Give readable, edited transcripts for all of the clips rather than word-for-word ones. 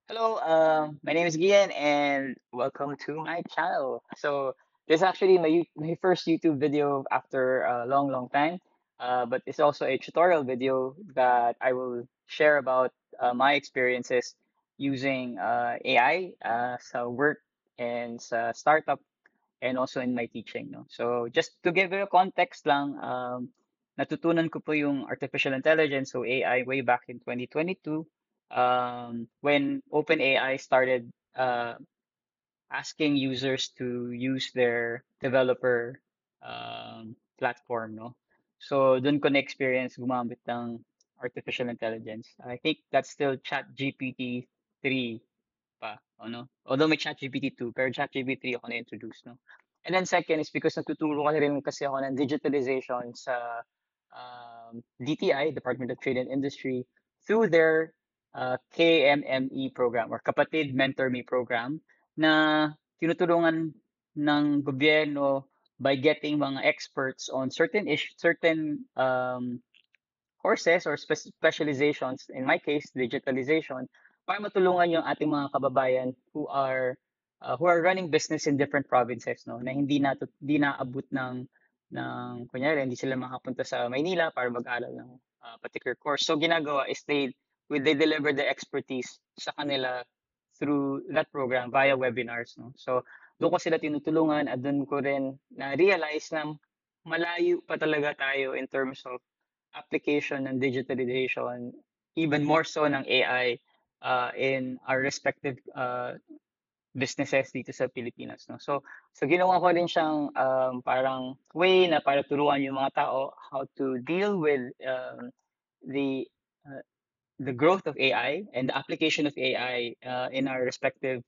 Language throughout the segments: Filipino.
Hello, my name is Gian, and welcome to my channel. So this is actually my first YouTube video after a long time, but it's also a tutorial video that I will share about my experiences using AI sa work and sa startup and also in my teaching. No? So just to give you a context lang, natutunan ko po yung artificial intelligence, so AI, way back in 2022 when OpenAI started asking users to use their developer platform, no? So doon ko na-experience gumamit ng artificial intelligence. I think that's still ChatGPT 3 pa, ano? Although may ChatGPT 2, pero ChatGPT 3 ako na-introduce, no? And then second is because natuturo kasi ako ng digitalization sa DTI, Department of Trade and Industry, through their KMME program or Kapatid Mentor Me program na tinutulungan ng gobyerno by getting mga experts on certain courses or specializations, in my case, digitalization, para matulungan yung ating mga kababayan who are running business in different provinces, no, na hindi naabot ng kunyari hindi sila makapunta sa Maynila para mag-aral ng particular course. So ginagawa is they deliver the expertise sa kanila through that program via webinars, no. So doon ko sila tinutulungan at doon ko rin na realize na malayo pa talaga tayo in terms of application ng digitalization, even more so ng AI in our respective businesses dito sa Pilipinas. No? So ginawa ko rin siyang parang way na para turuan yung mga tao how to deal with the uh, the growth of AI and the application of AI in our respective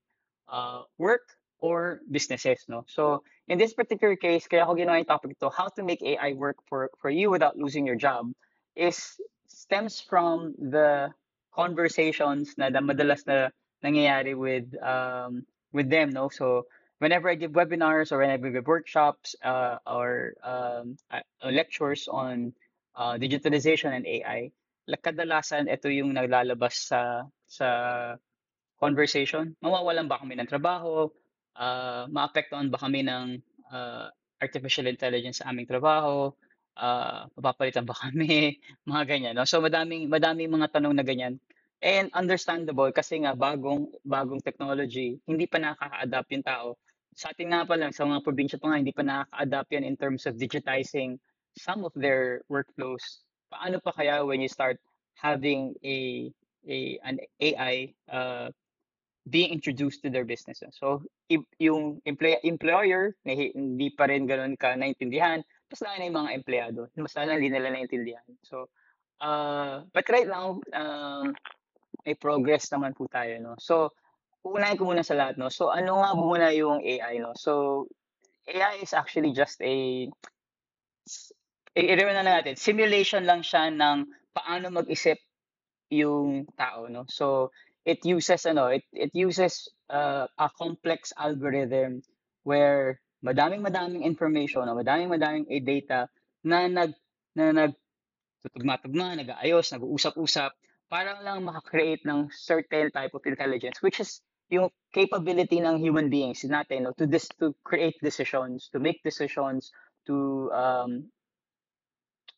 work or businesses, no? So in this particular case, kaya ako ginawa yung topic to, how to make AI work for you without losing your job, is stems from the conversations na madalas na nangyayari with them, no? So whenever I give webinars or whenever I give workshops or lectures on digitalization and AI, kadalasan ito yung naglalabas sa conversation. Mawawalan ba kami ng trabaho? Maapektuhan ba kami ng uh, artificial intelligence sa aming trabaho? Mapapalitan ba kami? Mga ganyan, no? So madaming mga tanong na ganyan. And understandable kasi nga bagong technology, hindi pa nakaka-adapt yung tao. Sa atin nga pa lang, sa mga probinsya pa nga, hindi pa nakaka-adapt yan in terms of digitizing some of their workflows. Paano pa kaya when you start having an AI being introduced to their businesses. So, yung employer, hindi pa rin gano'n ka naintindihan, mas lalo na yung mga empleyado, mas lalo hindi nila naintindihan. So, but right now, may progress naman po tayo, no? So, uunahin ko muna sa lahat, no? So, ano nga muna yung AI, no? So, AI is actually just i-review na natin, simulation lang siya ng paano mag-isip yung tao, no? So it uses a complex algorithm where madaming information o madaming data na nagtutugma-tugma, nag-aayos, nag-uusap-usap para lang maka-create ng certain type of intelligence, which is yung capability ng human beings natin, no, to create decisions, to make decisions, to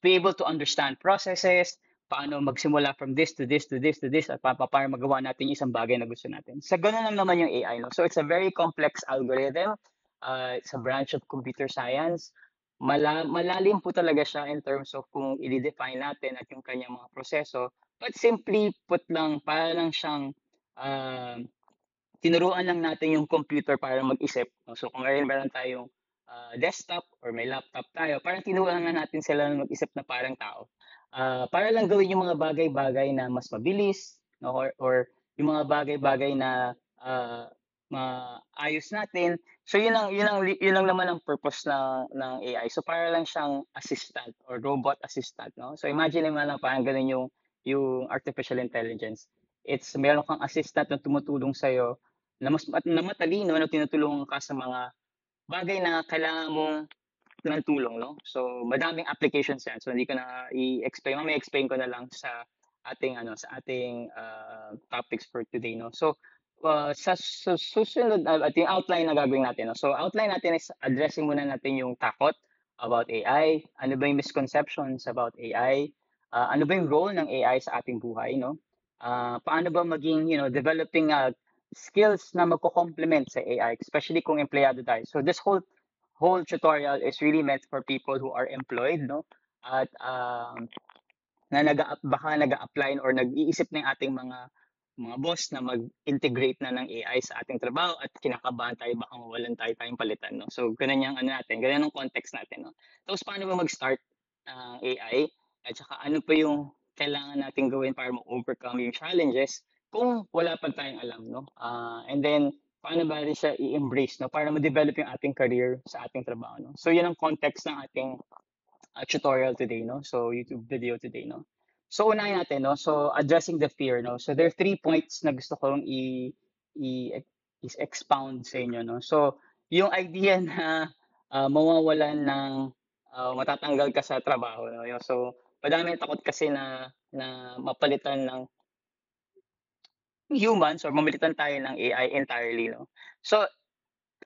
be able to understand processes, paano magsimula from this to this to this to this, at para magawa natin yung isang bagay na gusto natin. Sa ganun lang naman yung AI, no? So it's a very complex algorithm. It's a branch of computer science. Malalim po talaga siya in terms of kung i-define natin at yung kanyang mga proseso. But simply put lang, para lang siyang uh, tinuruan lang natin yung computer para mag-isip. No? So kung meron tayong desktop or may laptop tayo, parang tinuruan lang natin sila na mag-isip na parang tao. Para lang gawin yung mga bagay-bagay na mas mabilis, no? Or yung mga bagay-bagay na maayos natin. So yun lang naman ang purpose ng AI. So para lang siyang assistant or robot assistant, no? So imagine mo lang parang ganun yung artificial intelligence. It's meron kang assistant na tumutulong sa na matalino na tinutulungan ka sa mga bagay na kailangan mong ng tulong, no? So madaming applications yan. So hindi ko na i-explain. Mamaya explain ko na lang sa ating topics for today, no. So sa susunod at yung outline na gagawin natin, no. So outline natin is addressing muna natin yung takot about AI, ano ba yung misconceptions about AI, ano ba yung role ng AI sa ating buhay, no. Paano ba maging, developing skills na magko-complement sa AI, especially kung empleyado tayo. So this whole tutorial is really meant for people who are employed, no? At na baka nag-a-apply or nag-iisip na yung ating mga boss na mag-integrate na ng AI sa ating trabaho at kinakabahan tayo baka mawalan tayong palitan, no? So ganun yung ano natin, ganun ang context natin, no? Tapos paano ba mag-start ang AI at saka ano pa yung kailangan nating gawin para ma-overcome yung challenges kung wala pa tayong alam, no? And then paano ba rin siya i-embrace, no? Para ma-develop yung ating career sa ating trabaho, no? So yun ang context ng ating tutorial today, no? So YouTube video today, no? So unahin natin, no? So addressing the fear, no? So there are 3 points na gusto kong i is expound sa inyo, no? So yung idea na mawawalan ng matatanggal ka sa trabaho, no? So madaming takot kasi na mapalitan ng humans or mamalitan tayo ng AI entirely, no? So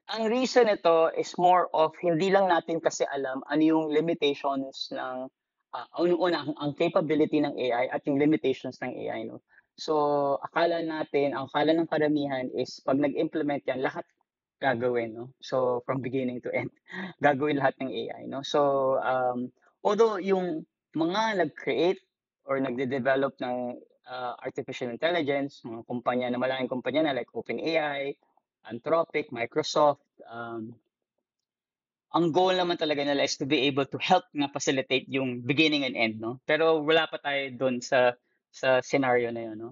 ang reason nito is more of hindi lang natin kasi alam ano yung limitations ng unang-una ang capability ng AI at yung limitations ng AI, no. So ang akala ng karamihan is 'pag nag-implement yan lahat gagawin, no. So from beginning to end gagawin lahat ng AI, no. So although yung mga nag-create or nagde-develop ng artificial intelligence, mga kumpanya na malaking kumpanya na like OpenAI, Anthropic, Microsoft, ang goal naman talaga nila is to be able to help nga facilitate yung beginning and end, no? Pero wala pa tayo dun sa scenario na yun, no?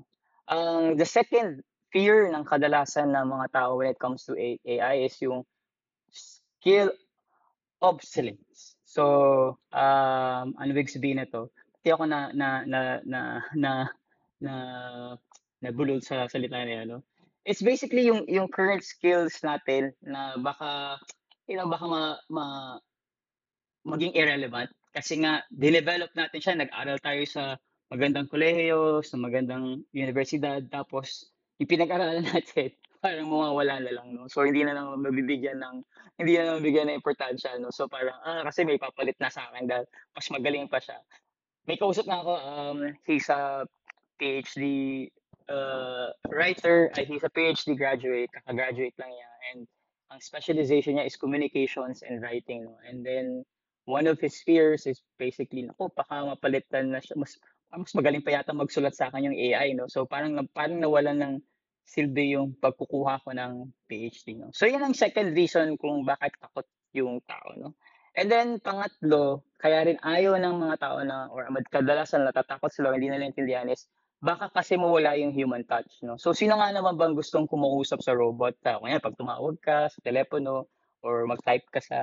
The second fear ng kadalasan ng mga tao when it comes to AI is yung skill obsolescence. So, ano ibig sabihin nito? Hindi ako na na nabulol sa salita na yan, no? It's basically yung current skills natin na baka, baka maging irrelevant kasi nga dinevelop natin siya, nag-aral tayo sa magandang kolehiyo, sa magandang universidad, tapos yung pinag-aralan natin parang mawawala na lang, no? So hindi na naman mabibigyan ng importansya, no? So parang, kasi may papalit na sa akin dahil mas magaling pa siya. May kausap na ako, he's a PhD writer, he's a PhD graduate, kaka-graduate lang niya, and ang specialization niya is communications and writing, no? And then, one of his fears is basically, naku, baka mapalitan na siya, mas magaling pa yata magsulat sa akin yung AI, no? So, parang nawalan ng silbi yung pagkukuha ko ng PhD, no? So, yun ang second reason kung bakit takot yung tao, no? And then pangatlo, kaya rin ayaw ng mga tao na or kadalasan natatakot sila, hindi nila intindihan is baka kasi mawala yung human touch, no? So sino nga naman bang gustong kumausap sa robot? Kunyari pag tumawag ka sa telepono or mag-type ka sa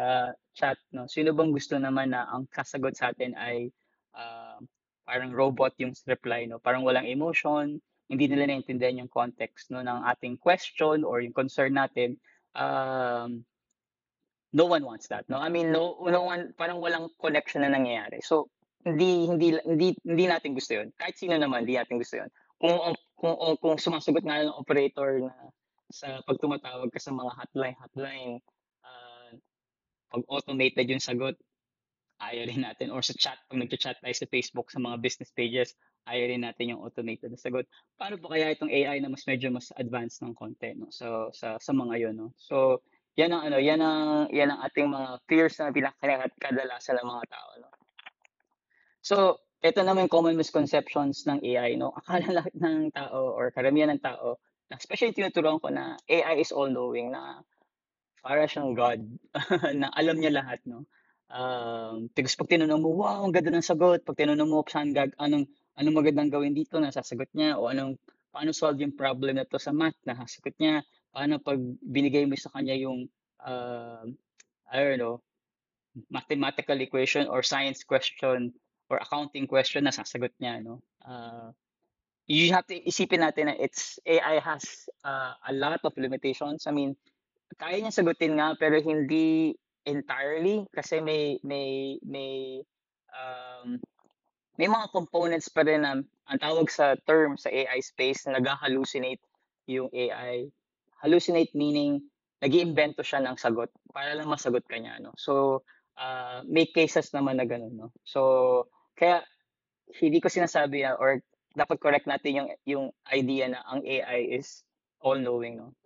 chat, no? Sino bang gusto naman na ang kasagot sa atin ay ah, parang robot yung reply, no? Parang walang emotion, hindi nila naintindihan yung context, no, ng ating question or yung concern natin. Um, no one wants that, no? I mean, no one, parang walang connection na nangyayari. So, hindi natin gusto 'yun. Kahit sino naman, hindi natin gusto 'yun. Kung sumasagot nga ng operator na sa 'pag tumatawag ka sa mga hotline, ah, 'pag automated yung sagot, ayaw rin natin or sa chat, 'pag nagcha-chat tayo sa Facebook sa mga business pages, ayaw rin natin yung automated na sagot. Paano pa kaya itong AI na medyo mas advanced ng konti, no? So, sa mga 'yun, no? So, yan ang ating mga fears na kadalasan ng mga tao, no? So, ito naman yung common misconceptions ng AI, no? Akala lahat ng tao or karamihan ng tao, especially tinuturuan ko na AI is all-knowing, na para siyang God, na alam niya lahat, no? Tapos pag tinanong mo, wow, ang ganda ng sagot. Pag tinanong mo, anong magandang gawin dito, nasasagot niya. O paano solve yung problem na to sa math, nasasagot niya. Paano pag binigay mo sa kanya yung, uh, I don't know, mathematical equation or science question or accounting question, nasasagot niya, no? You have to isipin natin na AI has a lot of limitations. I mean, kaya niya sagutin nga pero hindi entirely kasi may um, may mga components pa rin na ang tawag sa term sa AI space na nag-hallucinate yung AI. Hallucinate meaning nag-iimbento siya ng sagot para lang masagot ka niya, no? So, may cases naman na gano'n, no? So, kaya hindi ko sinasabi na or dapat correct natin yung idea na ang AI is all-knowing, no?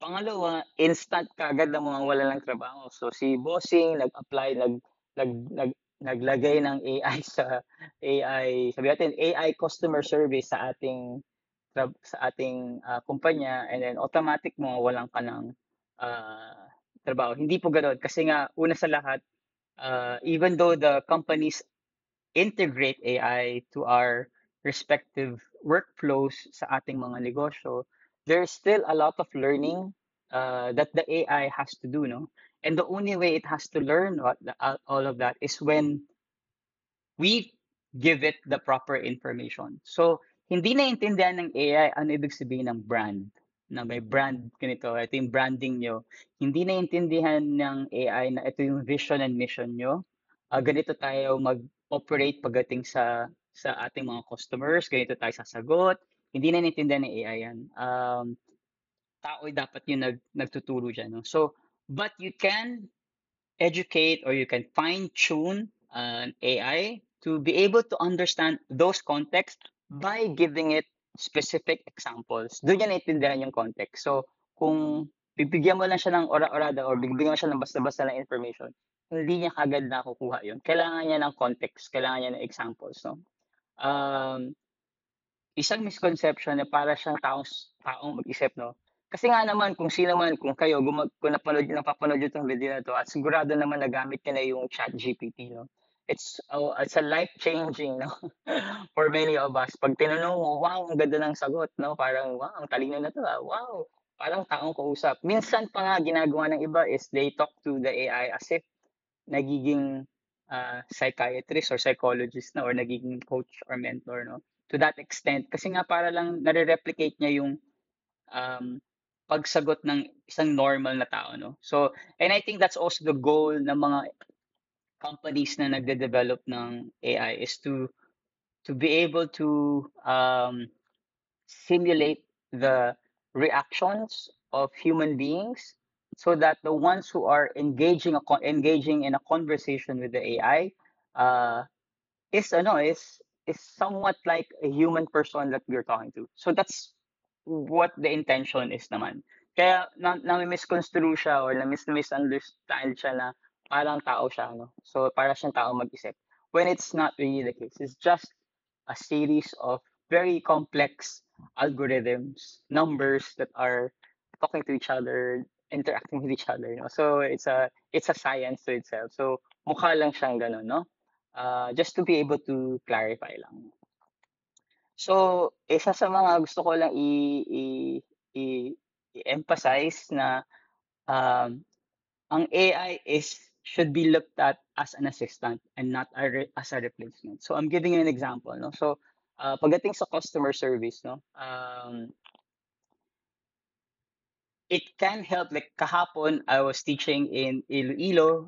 Pangalawa, instant kaagad na mawawalan ng trabaho. So si bossing nag-apply, nag nag naglagay ng AI sa AI, sabi natin AI customer service sa ating kumpanya, and then automatic mawawalan ka ng ah, trabaho. Hindi po gano'n kasi nga una sa lahat, even though the companies integrate AI to our respective workflows sa ating mga negosyo, there's still a lot of learning that the AI has to do, no? And the only way it has to learn all of that is when we give it the proper information. So, hindi naiintindihan ng AI ano ibig sabihin ng brand. Na may brand ganito, ito yung branding nyo. Hindi naiintindihan ng AI na ito yung vision and mission nyo. Ganito tayo mag-operate pagdating sa ating mga customers, ganito tayo sasagot. Hindi na naiintindihan ng AI yan. Tao dapat yung nagtuturo dyan. No? So, but you can educate or you can fine tune an AI to be able to understand those contexts by giving it specific examples. Doon niya naiintindihan yung context. So, kung bibigyan mo lang siya ng ora-orada or bibigyan mo siya ng basta-basta ng information, hindi niya kagad nakukuha yun. Kailangan niya ng context, kailangan niya ng examples. No? Um, Isang misconception na para siyang taong mag-isip, no? Kasi nga naman kung sino man, kung kayo kung napapanood niyo 'tong video na 'to at sigurado naman nagamit niyo na yung ChatGPT, no? It's a life-changing, no, for many of us. 'Pag tinanong mo, "Wow, ang ganda ng sagot," no? Parang, "Wow, ang talino na 'to, ah. Wow, parang taong kausap." Minsan pa nga ginagawa ng iba is they talk to the AI as if nagiging psychiatrist or psychologist na or nagiging coach or mentor, no? To that extent. Kasi nga para lang nare-replicate niya yung um, pagsagot ng isang normal na tao, no? So, and I think that's also the goal ng mga companies na nagde-develop ng AI is to be able to simulate the reactions of human beings so that the ones who are engaging in a conversation with the AI uh, is somewhat like a human person that we're talking to. So that's what the intention is naman. Kaya misconstrue siya or misunderstand siya na parang tao siya, no? So para siyang tao mag-isip. When it's not really the case. It's just a series of very complex algorithms, numbers that are talking to each other, interacting with each other, no? So it's a science to itself. So mukha lang siyang ganun, no? Just to be able to clarify lang. So, isa sa mga gusto ko lang i i i-emphasize na, um, ang AI should be looked at as an assistant and not as a replacement. So, I'm giving you an example, no? So, pagdating sa customer service, no, it can help. Like kahapon, I was teaching in Iloilo,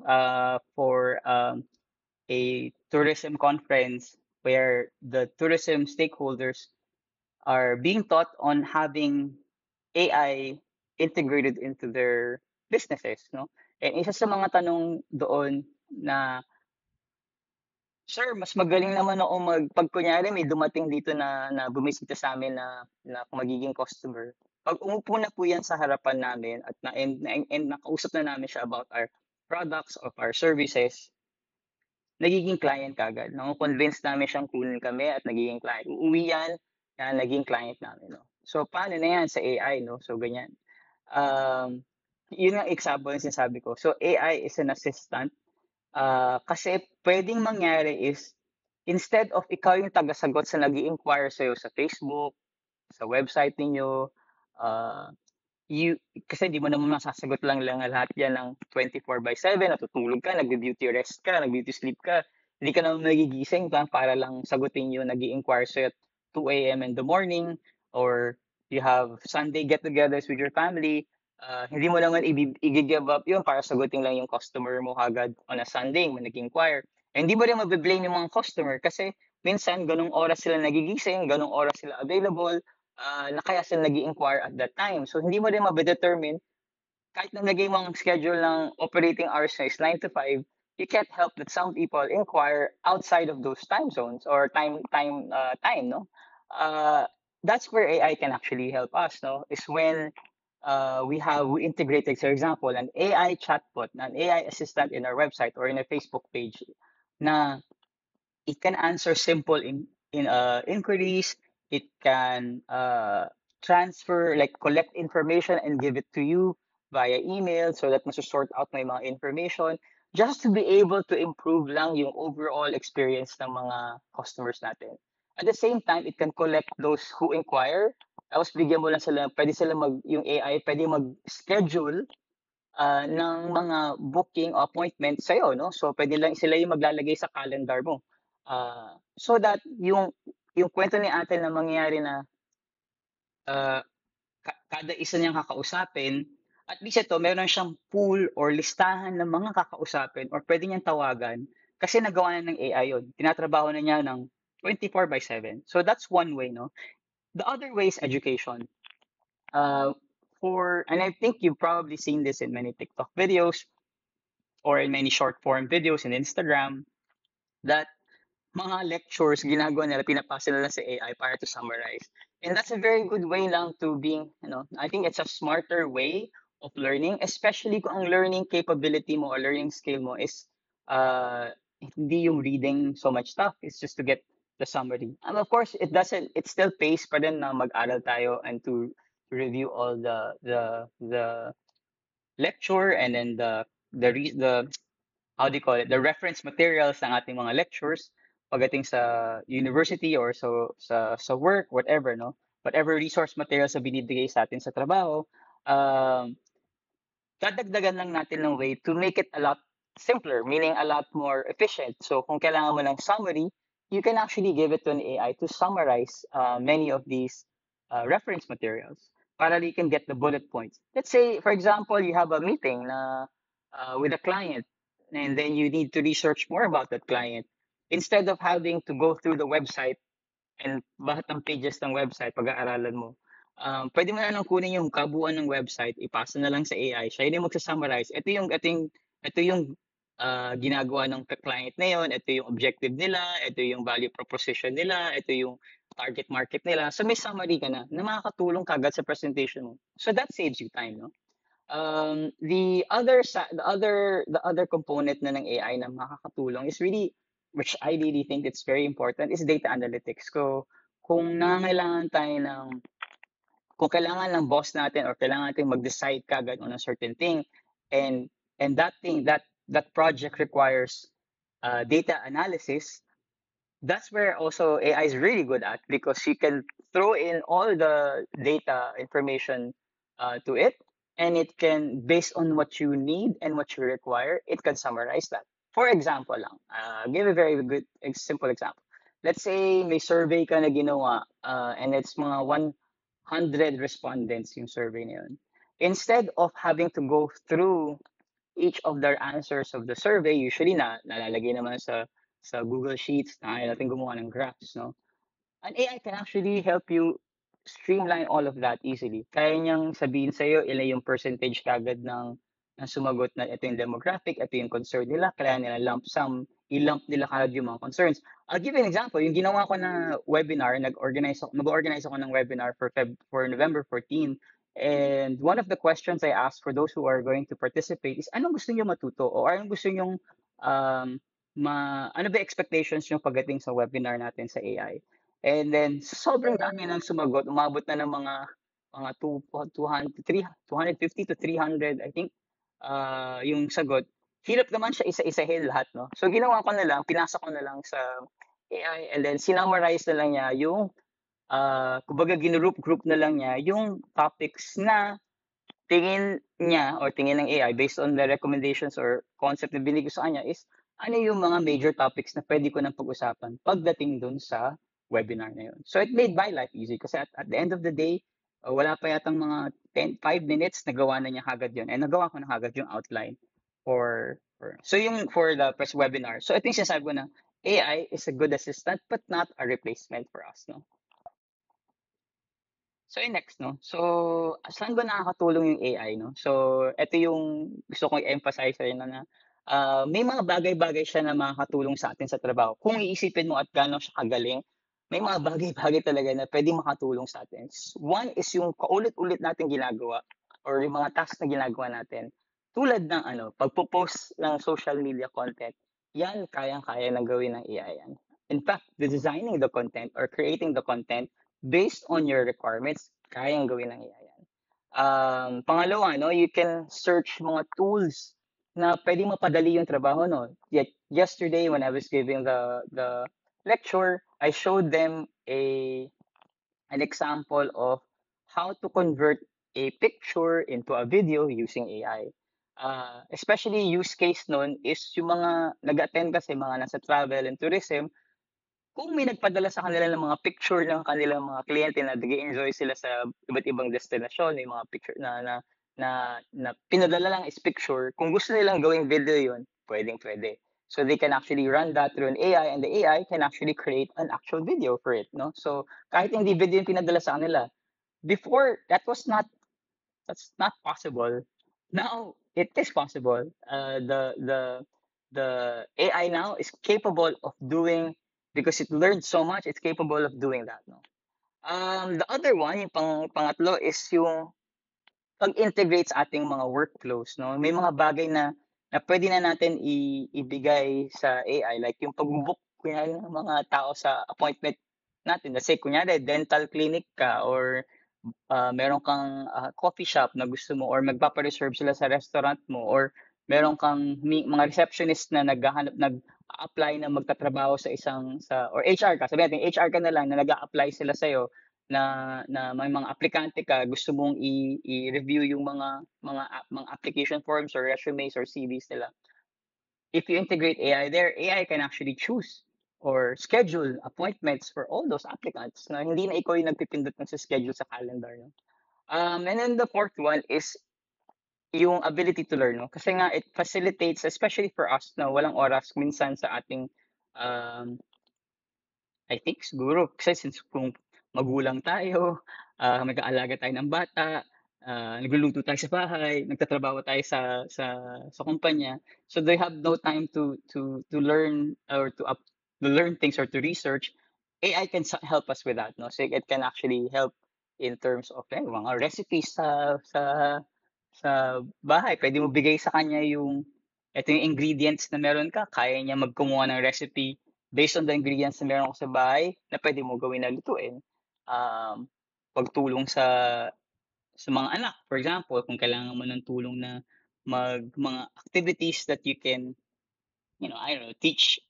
for a tourism conference where the tourism stakeholders are being taught on having AI integrated into their businesses, no? And isa sa mga tanong doon na, "Sir, mas magaling naman ako 'pag kunyari may dumating dito na bumisita sa'min na magiging customer, 'pag umupo na po 'yan sa harapan namin at and nakausap na namin siya about our products, of our services, nagiging client kaagad. Nako-convince namin siyang kunin kami at nagiging client. Uuwi yan, naging client namin, no? So, paano na yan sa AI, no? So, ganyan. Um, Yun ang example yung sinasabi ko. So, AI is an assistant. Kasi pwedeng mangyari is, instead of ikaw yung tagasagot sa nag-i-inquire sa'yo sa Facebook, sa website ninyo, uh, you kasi di mo naman masasagot lang lahat yan ng 24/7, natutulog ka, nagbe-beauty rest ka, nag-beauty sleep ka. Hindi ka naman magigising para lang sagutin yung nag-i-inquire sa'yo at 2 a.m. in the morning, or you have Sunday get-togethers with your family. Hindi mo naman i-give up yun para sagutin lang yung customer mo kagad on a Sunday when nag-inquire. And hindi mo rin mabe-blame yung mga customer kasi minsan ganong oras sila nagigising, ganong oras sila available, na kaya sila nag-i-inquire at that time. So hindi mo rin madedetermine kahit nalagay mo ang schedule ng operating hours na is 9 to 5, you can't help that some people inquire outside of those time zones or time, no? Uh, that's where AI can actually help us, no? Is when we integrated, for example, an AI chatbot, an AI assistant in our website or in a Facebook page na it can answer simple in inquiries. It can transfer, like collect information and give it to you via email so that masusort out mo yung mga information just to be able to improve lang yung overall experience ng mga customers natin. At the same time, it can collect those who inquire. Tapos bigyan mo lang sila, pwede sila yung AI, pwede mag-schedule ng mga booking appointment sa'yo, no? So, pwede lang sila yung maglalagay sa calendar mo. So that yung kwento ni ate na mangyayari na uh, kada isa niyang kakausapin, at least ito, meron siyang pool or listahan ng mga kakausapin or pwede niyang tawagan kasi nagawa na ng AI yun. Tinatrabaho na niya ng 24/7. So that's one way, no? The other way is education. Uh, and I think you've probably seen this in many TikTok videos or in many short form videos in Instagram that mga lectures ginagawa nila, pinapasa nila sa AI para to summarize. And that's a very good way lang to being, I think it's a smarter way of learning, especially kung ang learning capability mo or learning skill mo is hindi yung reading so much stuff, it's just to get the summary. And of course, it still pays pa rin na mag-aral tayo and to review all the lecture and then the how do you call it, the reference materials ng ating mga lectures pagdating sa university or sa work, whatever, no? Whatever resource materials na binibigay sa atin sa trabaho, um, dadagdagan lang natin ng way to make it a lot simpler, meaning a lot more efficient. So kung kailangan mo ng summary, you can actually give it to an AI to summarize many of these reference materials para you can get the bullet points. Let's say, for example, you have a meeting with a client and then you need to research more about that client. Instead of having to go through the website and lahat ng pages ng website, pag-aaralan mo. Pwede mo na lang kunin yung kabuuan ng website, ipasa na lang sa AI. Siya yun yung magsa-summarize. Ito yung ginagawa ng client na yun. Ito yung objective nila. Ito yung value proposition nila. Ito yung target market nila. So may summary ka na makakatulong kagad sa presentation mo. So that saves you time, no? The other component na ng AI na makakatulong is really, which I really think it's very important, is data analytics. Kung nangangailangan tayo ng kung kailangan ng boss natin or kailangan natin mag-decide kagad on a certain thing, and that project requires data analysis. That's where also AI is really good at, because you can throw in all the data information to it, and it can, based on what you need and what you require, it can summarize that. For example lang, give a very good simple example. Let's say may survey ka na ginawa, and it's mga 100 respondents yung survey na yun. Instead of having to go through each of their answers of the survey, usually nalalagay naman sa Google Sheets, na kaya natin gumawa ng graphs, no? An AI can actually help you streamline all of that easily. Kaya niyang sabihin sa'yo ilan yung percentage kagad ng sumagot na ito yung demographic, ito yung concern nila, kaya nila i-lump nila kagad yung mga concerns. I'll give you an example. Yung ginawa ko na webinar, mag-organize ako ng webinar for November 14. And one of the questions I asked for those who are going to participate is, anong gusto niyo matuto? O anong gusto niyo ano ba expectations nyo pagdating sa webinar natin sa AI? And then sobrang dami ng sumagot, umabot na ng mga 250 to 300, I think, yung sagot. Hirap naman siya isa-isahin lahat, no? So ginawa ko na lang, pinasa ko na lang sa AI, and then sinummarize na lang niya yung kumbaga group na lang niya yung topics na tingin niya or tingin ng AI based on the recommendations or concept na binigay ko sa kanya is ano yung mga major topics na pwede ko nang pag-usapan pagdating dun sa webinar na yun. So it made my life easy kasi at the end of the day, wala pa yatang mga 5 minutes, nagawa na niya kagad yun. And nagawa ko na kagad yung outline for so yung for the press webinar. So ito yung sinasabi ko na AI is a good assistant but not a replacement for us, no? So, yung next, no? So, saan ba nakakatulong yung AI, no? So, ito yung gusto kong i-emphasize sa'yo na may mga bagay-bagay siya na makakatulong sa atin sa trabaho. Kung iisipin mo at gaano siya kagaling, may mga bagay-bagay talaga na pwedeng makatulong sa atin. One is yung paulit-ulit natin ginagawa or yung mga tasks na ginagawa natin. Tulad ng pagpo-post ng social media content, yan kayang-kaya ng gawin ng AI yan. In fact, the designing the content or creating the content based on your requirements, kayang gawin ng AI yan. Pangalawa, no, you can search mga tools na pwedeng mapadali yung trabaho, no. Yet yesterday when I was giving the lecture, I showed them an example of how to convert a picture into a video using AI. Especially use case nun is yung mga nag-attend kasi mga nasa travel and tourism, kung may nagpadala sa kanila ng mga picture ng kanilang mga kliyente na nag-e-enjoy sila sa iba't ibang destinasyon, may mga picture na pinadala lang is picture, kung gusto nilang gawing video yun, pwedeng-pwede. So they can actually run that through an AI and the AI can actually create an actual video for it, no? So kahit hindi video yung pinadala sa kanila, before that's not possible. Now it is possible. The AI now is capable of doing because it learned so much. It's capable of doing that. No. The other one, yung pangatlo is yung pag-integrate sa ating mga workflows. No, may mga bagay na pwede na natin ibigay sa AI like yung pag-book kunyari ng mga tao sa appointment natin. Let's say kunyari dental clinic ka or meron kang coffee shop na gusto mo or magpapa-reserve sila sa restaurant mo or meron kang mga receptionist na nag-a-apply na magtatrabaho sa isang or HR ka, sabihin natin HR ka na lang na nag-a-apply sila sa na may mga aplikante ka, gusto mong i-review yung mga application forms or resumes or CVs nila. If you integrate AI there, AI can actually choose or schedule appointments for all those applicants na hindi na ikaw yung nagpipindot ng sa schedule sa calendar. No? And then the fourth one is yung ability to learn. No? Kasi nga it facilitates, especially for us na walang oras minsan sa ating um, I think siguro kasi since kung magulang tayo, nag-aalaga tayo ng bata, nagluluto tayo sa bahay, nagtatrabaho tayo sa kumpanya. So they have no time to learn or to learn things or to research. AI can help us with that, no? So it can actually help in terms of mga recipes sa bahay. Pwede mo bigay sa kanya ito yung ingredients na meron ka, kaya niya magkumuha ng recipe based on the ingredients na meron ko sa bahay na pwede mo gawin na lutuin. Pagtulong sa mga anak, for example, kung kailangan mo ng tulong na mga activities that you can, I don't know, teach,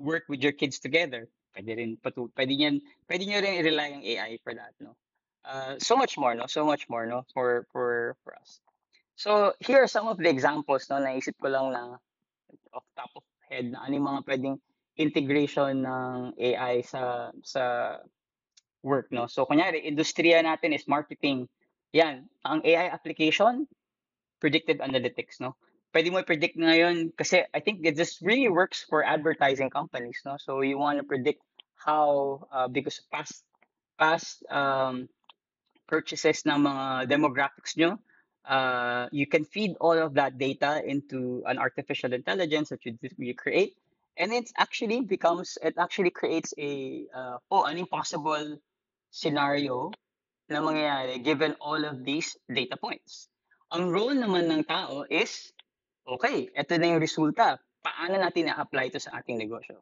work with your kids together. Pwede niyo rin i-rely ang AI for that, no? So much more, no? So much more, no? For us. So, here are some of the examples, no? Naisip ko lang na off top of head na ano yung mga pwedeng integration ng AI sa work, no? So, kunyari, industriya natin is marketing. Yan, ang AI application, predictive analytics, no? Pwede mo i-predict ngayon kasi I think it just really works for advertising companies, no? So, you want to predict how, because past purchases ng mga demographics nyo, you can feed all of that data into an artificial intelligence that you create, and it actually creates an impossible scenario na mangyayari given all of these data points. Ang role naman ng tao is, okay, ito na yung resulta. Paano natin na-apply ito sa ating negosyo?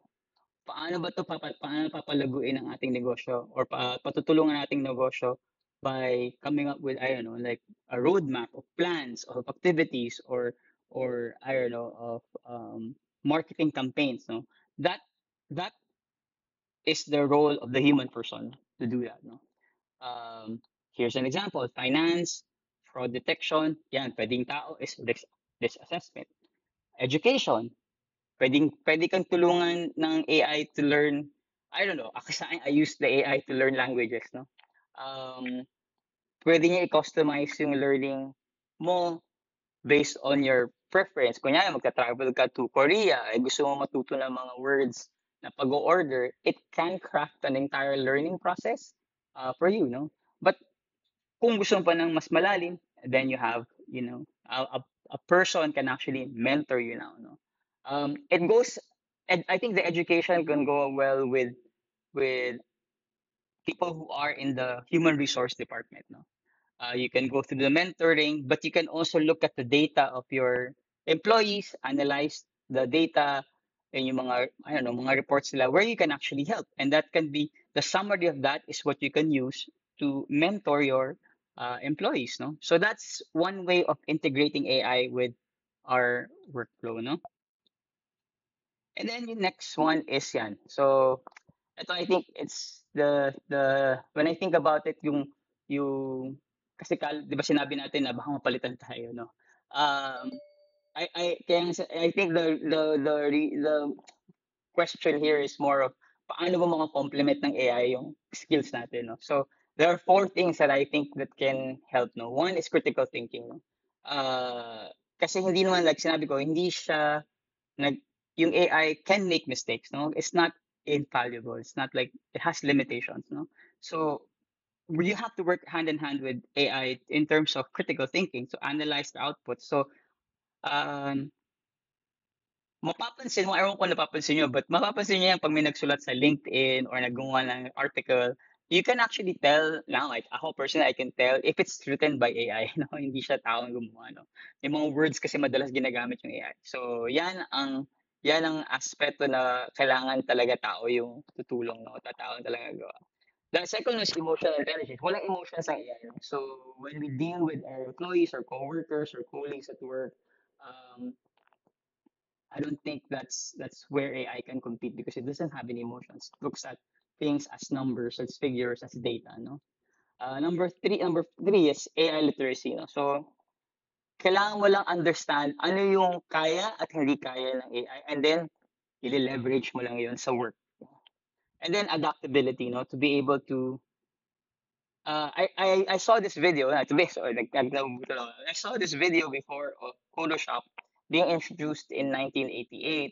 Paano papalaguin ang ating negosyo or patutulungan nating negosyo by coming up with, I don't know, like a roadmap of plans, of activities, or I don't know, of marketing campaigns, no? That is the role of the human person to do that, no? Here's an example, finance, fraud detection, yan, pwedeng tao is risk assessment. Education, pwede kang tulungan ng AI to learn, I don't know, kasi I use the AI to learn languages, no? Um, Pwede niya i-customize yung learning mo based on your preference. Kunyari, magta-travel ka to Korea, gusto mo matuto ng mga words na pag-order, it can craft an entire learning process for you, no? But kung gusto mo pa ng mas malalim, then you have, a person can actually mentor you now, no? It goes, and I think the education can go well with people who are in the human resource department, no? You can go through the mentoring, but you can also look at the data of your employees, analyze the data, and yung mga, I don't know, mga reports nila where you can actually help. And that can be, the summary of that is what you can use to mentor your employees, no? So that's one way of integrating AI with our workflow, no? And then the next one is yan. So ito, I think it's the when I think about it, yung kasi 'di ba sinabi natin na baka mapalitan tayo, no? Um, I kaya nga I think the question here is more of paano ba mga-complement ng AI yung skills natin, no? So there are four things that I think that can help, no? One is critical thinking, no? Kasi hindi naman like sinabi ko, hindi siya nag yung AI can make mistakes, no? It's not infallible. It's not like it has limitations, no? So you have to work hand in hand with AI in terms of critical thinking to analyze the output. So um, mapapansin mo, ewan ko napapansin nyo, but mapapansin nyo yan pag may nagsulat sa LinkedIn or naggumawa ng article, you can actually tell, now like ako personally, I can tell if it's written by AI, no? Hindi siya taong gumawa, no? Yung mga words kasi madalas ginagamit yung AI. So yan ang aspeto na kailangan talaga tao yung tutulong, no? Tao talaga gawa. The second is emotional intelligence. Walang emotions sa AI, no? So when we deal with our employees or coworkers or colleagues at work, um, I don't think that's where AI can compete because it doesn't have any emotions. It looks at things as numbers, as figures, as data, no? Number three is AI literacy, no? So kailangan mo lang understand ano yung kaya at hindi kaya ng AI, and then i-leverage mo lang yun sa work. And then adaptability, no? To be able to I saw this video, to be sorry, I saw this video before of Photoshop being introduced in 1988.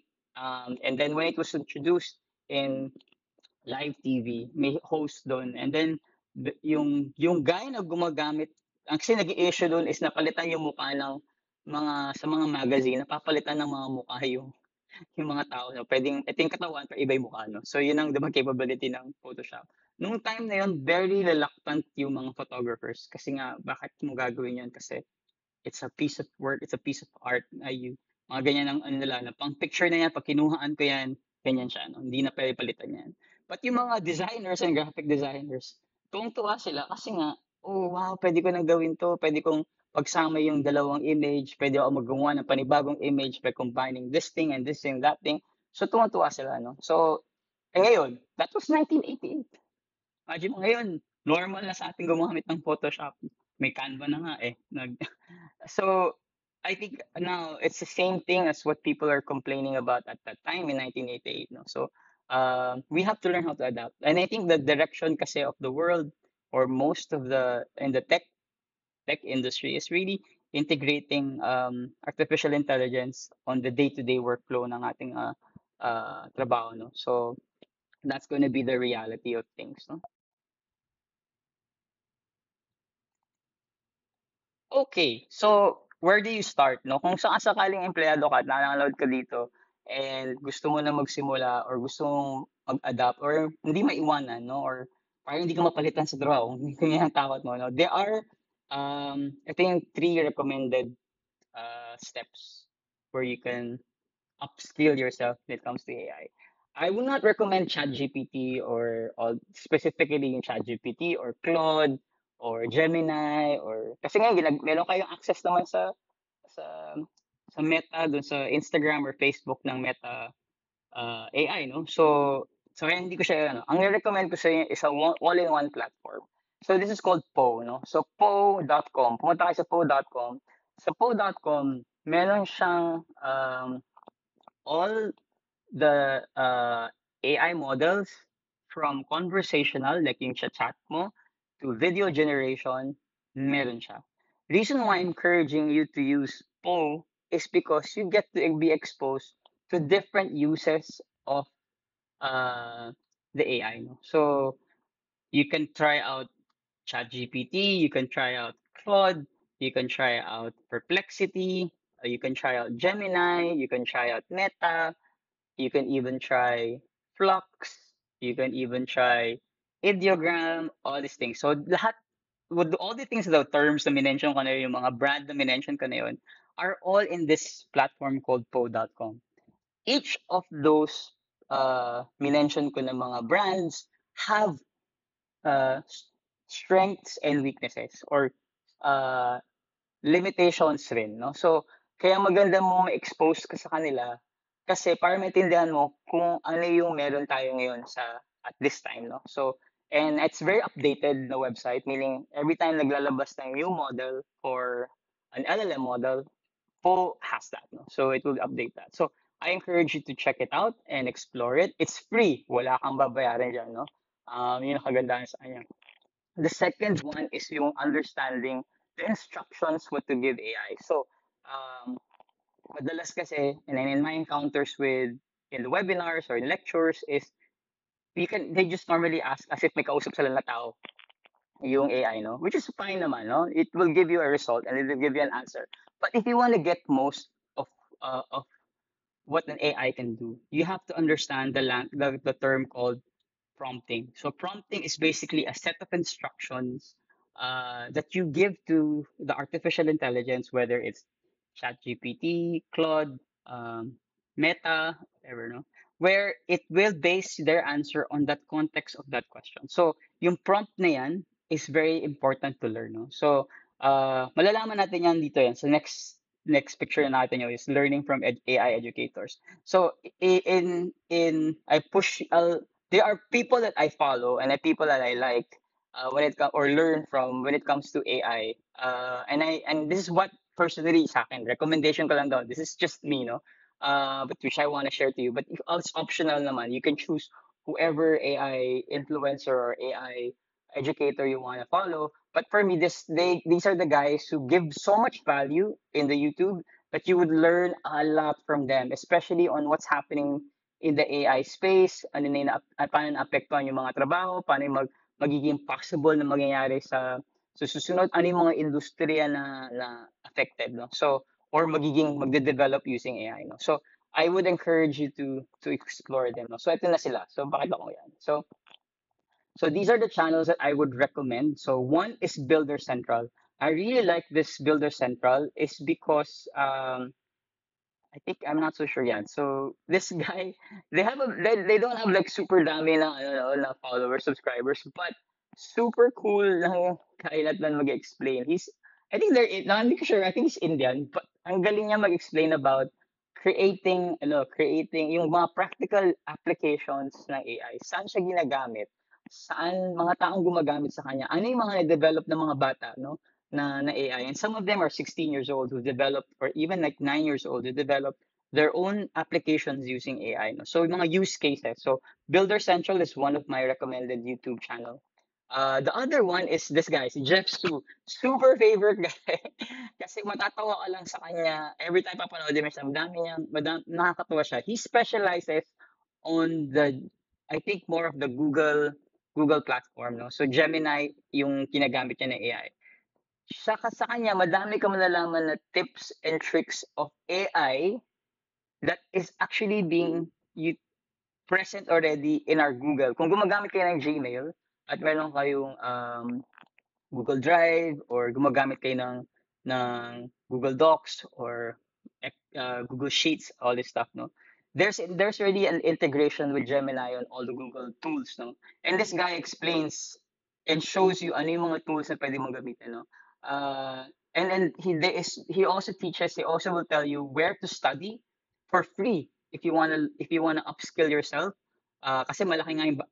And then when it was introduced in live TV, may host doon. And then yung guy na gumagamit, ang kasi nag-i-issue doon is napalitan yung mukha ng sa mga magazine, napapalitan ng mga mukha yung mga tao, no, pwedeng ito yung katawan pero iba yung mukha, no? So yun ang diba capability ng Photoshop. Nung time na yun, very reluctant yung mga photographers kasi nga bakit mo gagawin yun kasi it's a piece of work, it's a piece of art na you mga ganyan ang ano nila na pang picture na yan, pag kinuhaan ko yan, ganyan siya, no? Hindi na pwede palitan yan. But yung mga designers and graphic designers, tuwang-tuwa sila kasi nga, oh wow, pwede ko nang gawin to, pwede kong pagsama yung dalawang image, pwede ako magawa ng panibagong image by combining this thing and this thing, that thing. So tuwang-tuwa sila, no? So, ngayon, that was 1988. Imagine mo ngayon, normal na sa ating gumamit ng Photoshop. May Canva na nga eh. So I think now it's the same thing as what people are complaining about at that time in 1988. No, so we have to learn how to adapt, and I think the direction kasi of the world or most of the in the tech industry is really integrating artificial intelligence on the day-to-day workflow ng ating trabaho. No, so that's going to be the reality of things. No? Okay, so where do you start, no? Kung sakaling empleyado ka at nanonood ka dito and gusto mo na magsimula or gusto mong mag-adapt or hindi maiwanan, no? Or parang hindi ka mapalitan sa trabaho, kung yan ang takot mo, no? There are, I think, three recommended steps where you can upskill yourself when it comes to AI. I would not recommend ChatGPT or all specifically yung ChatGPT or Claude or Gemini or kasi nga meron kayong access naman sa sa Meta dun sa Instagram or Facebook ng Meta AI, no? So kaya hindi ko siya ano. Ang recommend ko sa inyo is a all-in-one platform. So this is called Poe, no? So Poe.com. Pumunta kayo sa Poe.com. Sa Poe.com, meron siyang all the AI models from conversational, like yung chat mo, to video generation, meron siya. Reason why I'm encouraging you to use Poe is because you get to be exposed to different uses of uh, the AI, no? So you can try out ChatGPT, you can try out Claude, you can try out Perplexity, you can try out Gemini, you can try out Meta, you can even try Flux, you can even try Ideogram, all these things. So lahat, with all the things, the terms na minention ko na yun, yung mga brand na minention ko na yun, are all in this platform called Poe.com. Each of those minention ko na mga brands have strengths and weaknesses, or uh, limitations rin, no? So, kaya maganda mo ma-expose ka sa kanila kasi para maintindihan mo kung ano yung meron tayo ngayon at this time, no? So, and it's very updated na website, meaning every time naglalabas ng new model or an LLM model, Poe has that, no? So it will update that. So I encourage you to check it out and explore it. It's free. Wala kang babayaran dyan, no? Yun ang kagandahan sa kanya. The second one is yung understanding the instructions what to give AI. So, madalas kasi, and then in my encounters with in the webinars or in lectures is they just normally ask as if may kausap sila na tao yung AI, no? Which is fine naman, no? It will give you a result and it will give you an answer. But if you want to get most of what an AI can do, you have to understand the term called prompting. So prompting is basically a set of instructions that you give to the artificial intelligence, whether it's ChatGPT, Claude, Meta, whatever, no? Where it will base their answer on that context of that question. So yung prompt na yan is very important to learn, no? So malalaman natin yan dito yan. So next picture na natin yun is learning from AI educators. So there are people that I follow and people that I like when it comes or learn from when it comes to AI. And this is what personally sa akin recommendation ko lang daw. This is just me, no. But which I want to share to you. But if it's optional naman, you can choose whoever AI influencer or AI educator you want to follow. But for me, these are the guys who give so much value in the YouTube that you would learn a lot from them, especially on what's happening in the AI space, ano na paano naapektuhan yung mga trabaho, paano yung magiging possible na mangyayari sa susunod, ano yung mga industriya na affected, no? So, or magde-develop using AI, no? So, I would encourage you to explore them, no? So, ito na sila. So, bakit ako yan? So these are the channels that I would recommend. So one is Builder Central. I really like this Builder Central is because I think I'm not so sure yet. So this guy, they don't have like super dami na ano na followers, subscribers, but super cool na kainat na mag-explain. I think not sure. I think he's Indian, but ang galing niya mag-explain about creating yung mga practical applications ng AI. Saan siya ginagamit? Saan mga taong gumagamit sa kanya? Ano yung mga na-develop ng mga bata, no? Na AI. And some of them are 16 years old who developed, or even like 9 years old, who developed their own applications using AI. No? So mga use cases. So Builder Central is one of my recommended YouTube channel. The other one is this guy, si Jeff Su. Super favorite guy. Kasi matatawa ka lang sa kanya. Every time papanood mo siya, nakakatawa siya. He specializes on I think more of the Google platform. No? So Gemini yung kinagamit niya ng AI. Sa kanya, madami ka malalaman na tips and tricks of AI that is actually being present already in our Google. Kung gumagamit kayo ng Gmail at meron kayong Google Drive or gumagamit kayo ng Google Docs or Google Sheets, all this stuff, no? There's already an integration with Gemini on all the Google tools, no? And this guy explains and shows you ano yung mga tools na pwede mong gamitin, no? And then he also teaches, he also will tell you where to study for free if you wanna upskill yourself. Kasi malaki nga yung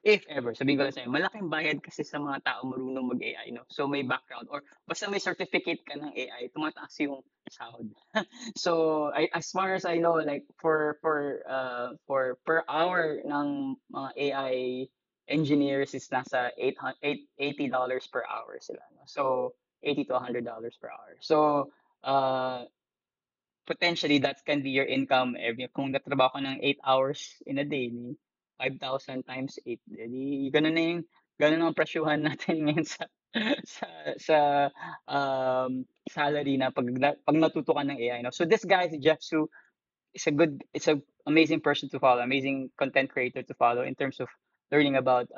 if ever, sabihin ko lang sa'yo, malaking bayad kasi sa mga tao marunong mag-AI, no? So may background or basta may certificate ka ng AI, tumataas yung sahod. So as far as I know, like for per hour ng mga AI engineers is nasa $80 per hour sila, no? So 80 to $100 per hour. So potentially that can be your income every kung nagtatrabaho ka ng 8 hours in a day. 5,000 times 8. Di ganun na yung ganun ang presyuhan natin ngayon sa sa salary na pag natuto ka ng AI, no? So this guy, si Jeff Su, it's a amazing person to follow, amazing content creator to follow in terms of learning about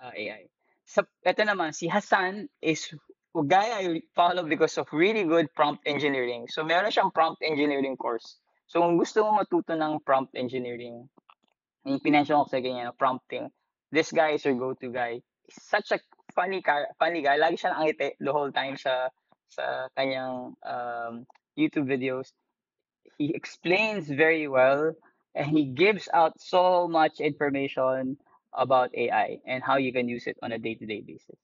AI. Sa eto naman, si Hassan is a guy I follow because of really good prompt engineering. So meron siyang prompt engineering course. So kung gusto mo matuto ng prompt engineering, yung pinention ko sa ganyan, prompting, this guy is your go-to guy. He's such a funny guy. Lagi siya nakangiti the whole time sa kanyang YouTube videos. He explains very well, and he gives out so much information about AI and how you can use it on a day-to-day basis.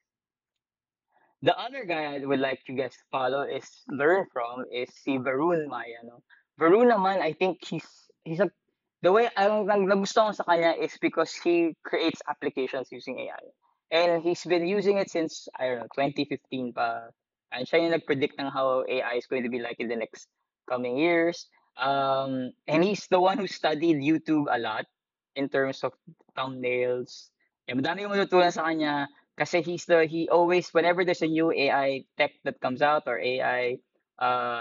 The other guy I would like you guys to follow is learn from is si Varun Maya, no? Varun naman, I think he's a the way ang nagustuhan ko sa kanya is because he creates applications using AI. And he's been using it since, I don't know, 2015 pa. And siya yung nag-predict ng how AI is going to be like in the next coming years. And he's the one who studied YouTube a lot in terms of thumbnails. Yeah, madami yung matutunan sa kanya kasi he always, whenever there's a new AI tech that comes out or AI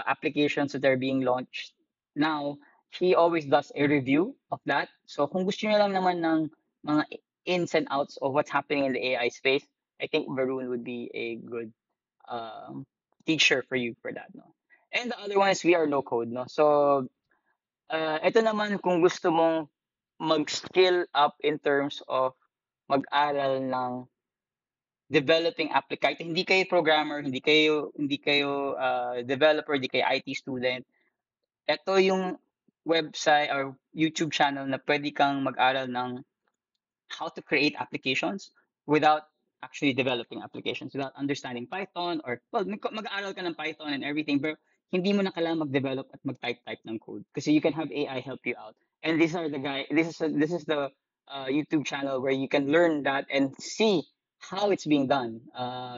applications that are being launched now, he always does a review of that. So kung gusto niyo lang naman ng mga ins and outs of what's happening in the AI space, I think Varun would be a good um, teacher for you for that, no? And the other one is We Are No Code, no? So ito naman kung gusto mong mag-skill up in terms of mag-aral ng developing kahit hindi kayo programmer, hindi kayo developer, hindi kayo IT student, ito yung website or YouTube channel na pwede kang mag-aral ng how to create applications without actually developing applications, without understanding Python or, well, mag-aaral ka ng Python and everything, pero hindi mo na kailangan mag-develop at mag-type ng code kasi you can have AI help you out. And this is the YouTube channel where you can learn that and see how it's being done.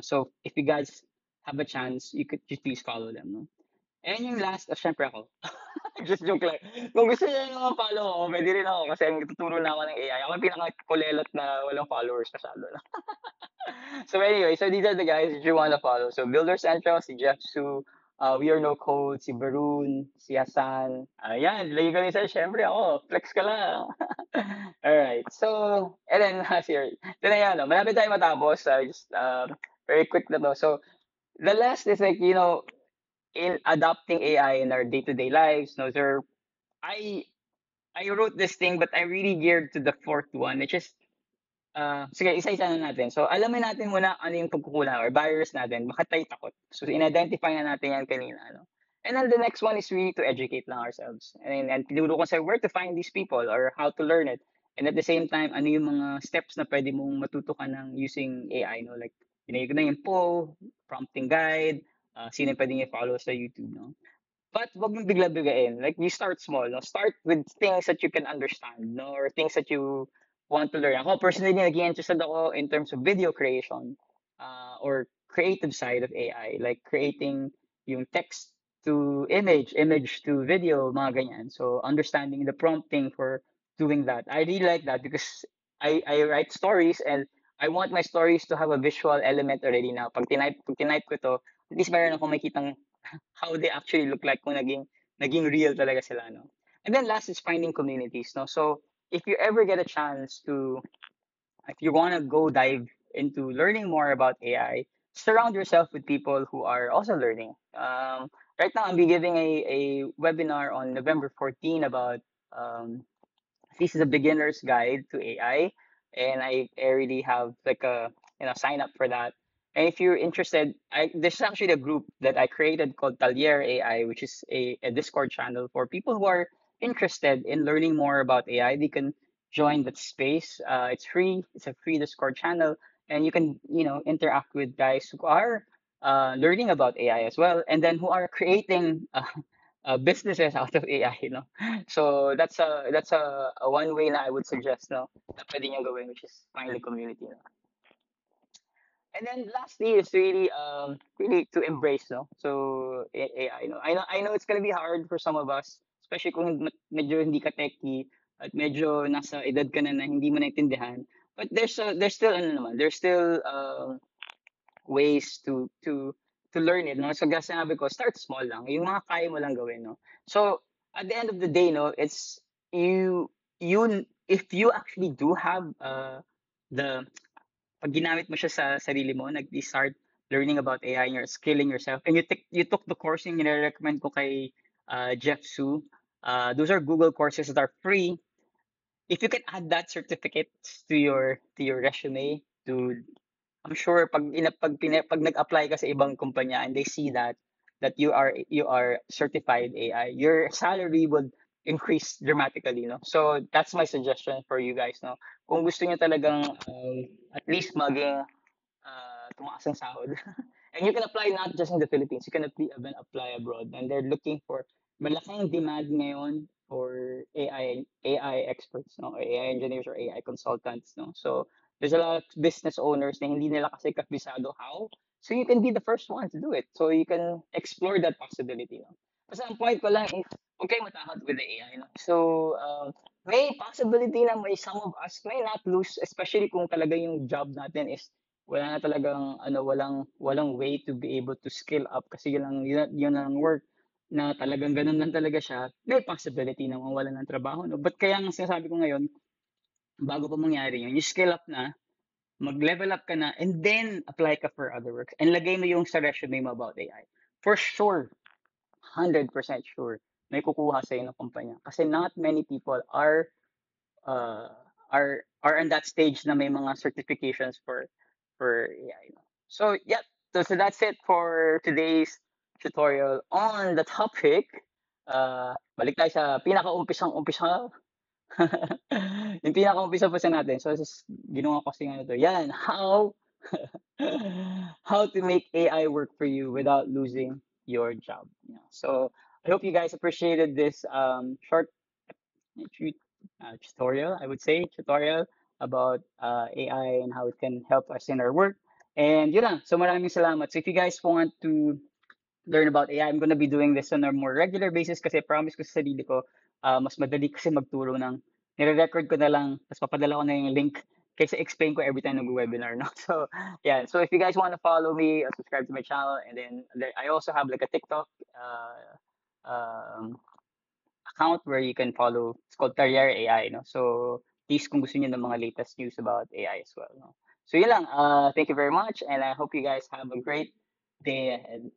So if you guys have a chance, you could just please follow them. No? And yung last, syempre ako. Just joke lang. Kung gusto niyo naman follow ako, pwede rin ako kasi nagtuturo na ako ng AI. Ako yung pinaka-kulelot na walang followers masyado. So anyway, so these are the guys that you want to follow. So Builder Central, si Jeff Su, We Are No Code, si Barun, si Hassan. Ayan, lagi kami sa syempre ako. Flex ka lang. Alright, so, and then last year, ito na yan, no? Malapit tayo matapos. Just very quick na to. So, the last is like, in adopting AI in our day-to-day lives, no, sir, I I wrote this thing, but I really geared to the fourth one, which is, sige, isa-isa na natin. So, alamin natin muna ano yung pagkukulang or barriers natin. Bakit tayo takot? So, in-identify na natin yan kanina, no? And then the next one is really to educate lang ourselves. And tinuro ko sa where to find these people or how to learn it. And at the same time, ano yung mga steps na pwede mong matuto ka ng using AI, no? Like, yun na yung po, prompting guide, sino yung pwede niya follow sa YouTube, no? But wag mong bigla-bigain. Like, you start small, no? Start with things that you can understand, no? Or things that you want to learn. Ako, personally, naging interested ako in terms of video creation or creative side of AI. Like, creating yung text to image, image to video, mga ganyan. So, understanding the prompting for doing that. I really like that because I write stories and I want my stories to have a visual element already now. Pag tinype ko to, at least meron akong makitang how they actually look like kung naging real talaga sila, no? And then last is finding communities, no? So if you ever get a chance to, if you want to go dive into learning more about AI, surround yourself with people who are also learning. Right now, I'll be giving a webinar on November 14 about this is a beginner's guide to AI, and I already have like a sign up for that. And if you're interested, there's actually a group that I created called Talier AI, which is a Discord channel for people who are interested in learning more about AI. They can join that space. It's free. It's a free Discord channel, and you can interact with guys who are learning about AI as well, and then who are creating businesses out of AI, So that's a one way na I would suggest, no, na pwede niyong gawin, which is find the community, no? And then lastly is really to embrace, no. So AI, no. I know it's gonna be hard for some of us, especially kung medyo hindi ka techy. at medyo nasa edad ka na na hindi mo naintindihan, but there's still ano naman, there's still ways to learn it, no? So gaya sinabi ko, start small lang. Yung mga kaya mo lang gawin, no? So at the end of the day, no, it's you if you actually do have the pag ginamit mo siya sa sarili mo, nag-start learning about AI and you're skilling yourself, and you took the course yung nire-recommend ko kay Jeff Su. Those are Google courses that are free. If you can add that certificate to your resume, to I'm sure pag nag-apply ka sa ibang kumpanya and they see that you are certified AI, your salary would increase dramatically, no? So that's my suggestion for you guys, no? Kung gusto niyo talagang at least maging tumaas ang sahod. And you can apply not just in the Philippines, you can even apply abroad. And they're looking for malaking demand ngayon for AI experts, no? Or AI engineers or AI consultants, no? So there's a lot of business owners na hindi nila kasi kabisado how. So you can be the first one to do it. So you can explore that possibility, no? Kasi ang point ko lang is, okay, matakot with the AI, no? So, may possibility na may some of us may not lose, especially kung talaga yung job natin is wala na talagang ano, walang way to be able to skill up kasi yun lang work na talagang ganun lang talaga siya, may possibility na mawalan ng trabaho, no? But kaya ang sinasabi ko ngayon, bago pa mangyari yun, you skill up na, mag-level up ka na, and then apply ka for other works. And lagay mo yung sa resume mo about AI. For sure, 100% sure, may kukuha sa'yo ng kumpanya. Kasi not many people uh, are in that stage na may mga certifications for AI. No? So yeah, so that's it for today's tutorial on the topic. Balik tayo sa pinaka-umpisang-umpisa. Yung pinaka-umpisa pa sa natin. So ginawa ko kasi ano to. Yan, how to make AI work for you without losing your job. Yeah. So I hope you guys appreciated this short tu- tutorial, I would say, tutorial about AI and how it can help us in our work. And yun lang. So maraming salamat. So if you guys want to learn about AI, I'm gonna be doing this on a more regular basis kasi promise ko sa sarili ko, mas madali kasi magturo ng nire-record ko na lang, tapos papadala ko na yung link kaysa explain ko every time nag-webinar, no? So, yeah. So if you guys want to follow me, subscribe to my channel, and then I also have like a TikTok um, account where you can follow. It's called Career AI, no? So, please kung gusto niyo ng mga latest news about AI as well, no? So, yun lang. Thank you very much, and I hope you guys have a great day ahead.